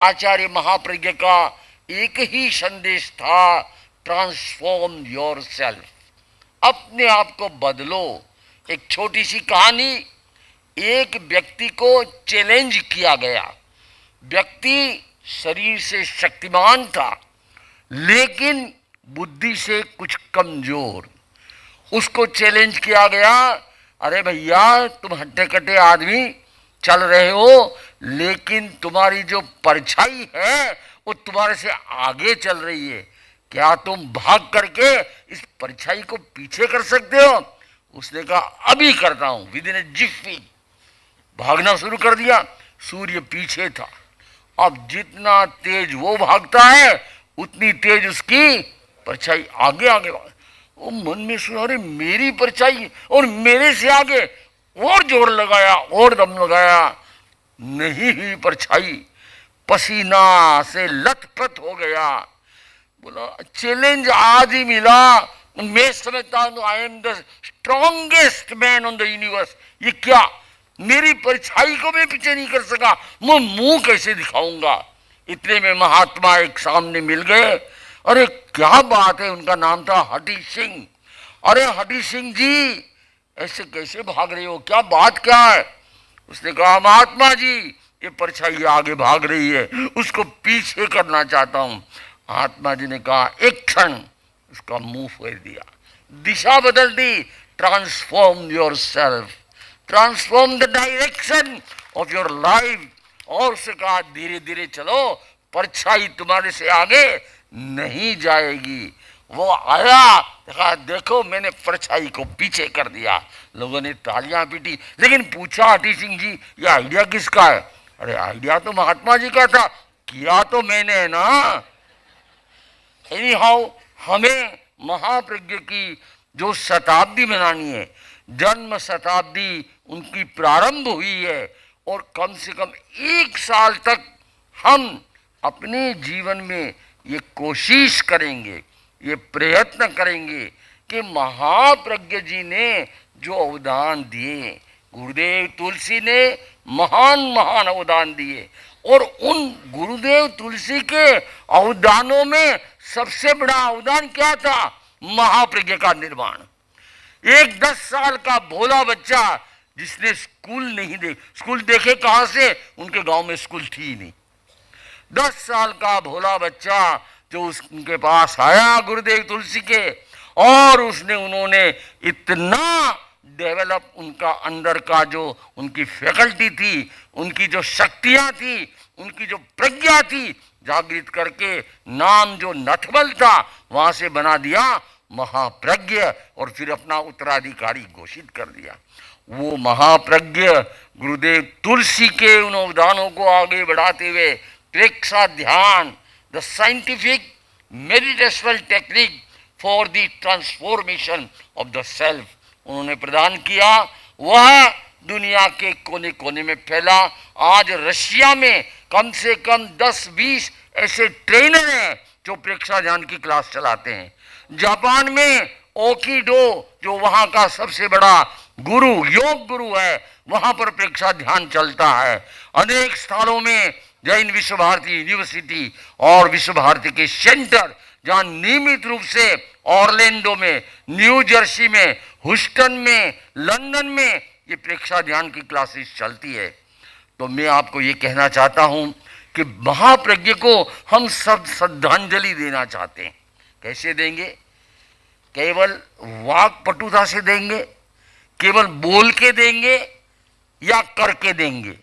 आचार्य महाप्रज्ञ का एक ही संदेश था, ट्रांसफॉर्म योर सेल्फ, अपने आप को बदलो। एक छोटी सी कहानी, एक व्यक्ति को चैलेंज किया गया। व्यक्ति शरीर से शक्तिमान था लेकिन बुद्धि से कुछ कमजोर। उसको चैलेंज किया गया, अरे भैया तुम हट्टे कट्टे आदमी चल रहे हो लेकिन तुम्हारी जो परछाई है वो तुम्हारे से आगे चल रही है, क्या तुम भाग करके इस परछाई को पीछे कर सकते हो? उसने कहा अभी करता हूं। विद इन ए जिफी भागना शुरू कर दिया। सूर्य पीछे था। अब जितना तेज वो भागता है उतनी तेज उसकी परछाई आगे आगे। वो मन में सोचा, अरे मेरी परछाई और मेरे से आगे। और जोर लगाया और दम लगाया, नहीं हुई परछाई, पसीना से लथपथ हो गया। बोला चैलेंज आज ही मिला, मैं समझता हूं I am the strongest man on the universe. ये क्या, मेरी परछाई को मैं पीछे नहीं कर सका, मैं मुंह कैसे दिखाऊंगा? इतने में महात्मा एक सामने मिल गए। अरे क्या बात है, उनका नाम था हठी सिंह। अरे हठी सिंह जी ऐसे कैसे भाग रहे हो, क्या बात क्या है? उसने कहा महात्मा जी ये परछाई आगे भाग रही है, उसको पीछे करना चाहता हूं। महात्मा जी ने कहा एक क्षण, उसका मुंह फेर दिया, दिशा बदल दी। Transform yourself, transform the direction of your life. और उससे कहा धीरे धीरे चलो, परछाई तुम्हारे से आगे नहीं जाएगी। वो आया, कहा देखो मैंने परछाई को पीछे कर दिया। लोगों ने तालियां पीटी, लेकिन पूछा हठी सिंह जी ये आइडिया किसका है? अरे आइडिया तो महात्मा जी का था, किया तो मैंने ना। एनी हाउ, हमें महाप्रज्ञ की जो शताब्दी मनानी है, जन्म शताब्दी उनकी प्रारंभ हुई है, और कम से कम 1 साल तक हम अपने जीवन में ये कोशिश करेंगे, ये प्रयत्न करेंगे कि महाप्रज्ञ जी ने जो अवदान दिए, गुरुदेव तुलसी ने महान महान अवदान दिए, और उन गुरुदेव तुलसी के अवदानों में सबसे बड़ा अवदान क्या था? महाप्रज्ञ का निर्माण। एक 10 साल का भोला बच्चा जिसने स्कूल देखे कहां से, उनके गांव में स्कूल थी ही नहीं। 10 साल का भोला बच्चा जो उनके पास आया गुरुदेव तुलसी के, और उन्होंने इतना डेवलप उनका अंदर का जो उनकी फैकल्टी थी, उनकी जो शक्तियां थी, उनकी जो प्रज्ञा थी, जागृत करके नाम जो नथबल था वहां से बना दिया महाप्रज्ञ, और फिर अपना उत्तराधिकारी घोषित कर दिया। वो महाप्रज्ञ गुरुदेव तुलसी के उन अवदानों को आगे बढ़ाते हुए प्रेक्षा ध्यान, the scientific meditational technique for the transformation of the self उन्होंने प्रदान किया। वह दुनिया के कोने कोने में फैला। आज रशिया में कम से कम 10-20 ऐसे ट्रेनर हैं जो प्रेक्षा ध्यान की क्लास चलाते हैं। जापान में ओकिडो जो वहाँ का सबसे बड़ा गुरु, योग गुरु है, वहाँ पर प्रेक्षा ध्यान चलता है। अनेक स्थानों में जैन विश्व भारती यूनिवर्सिटी और विश्व भारती के सेंटर, जहाँ नियमित रूप से ऑरलैंडो में, न्यू जर्सी में, ह्यूस्टन में, लंदन में ये प्रेक्षा ध्यान की क्लासेस चलती है। तो मैं आपको ये कहना चाहता हूँ कि महाप्रज्ञ को हम सब श्रद्धांजलि देना चाहते हैं। कैसे देंगे? केवल वाक पटुता से देंगे, केवल बोल के देंगे, या करके देंगे?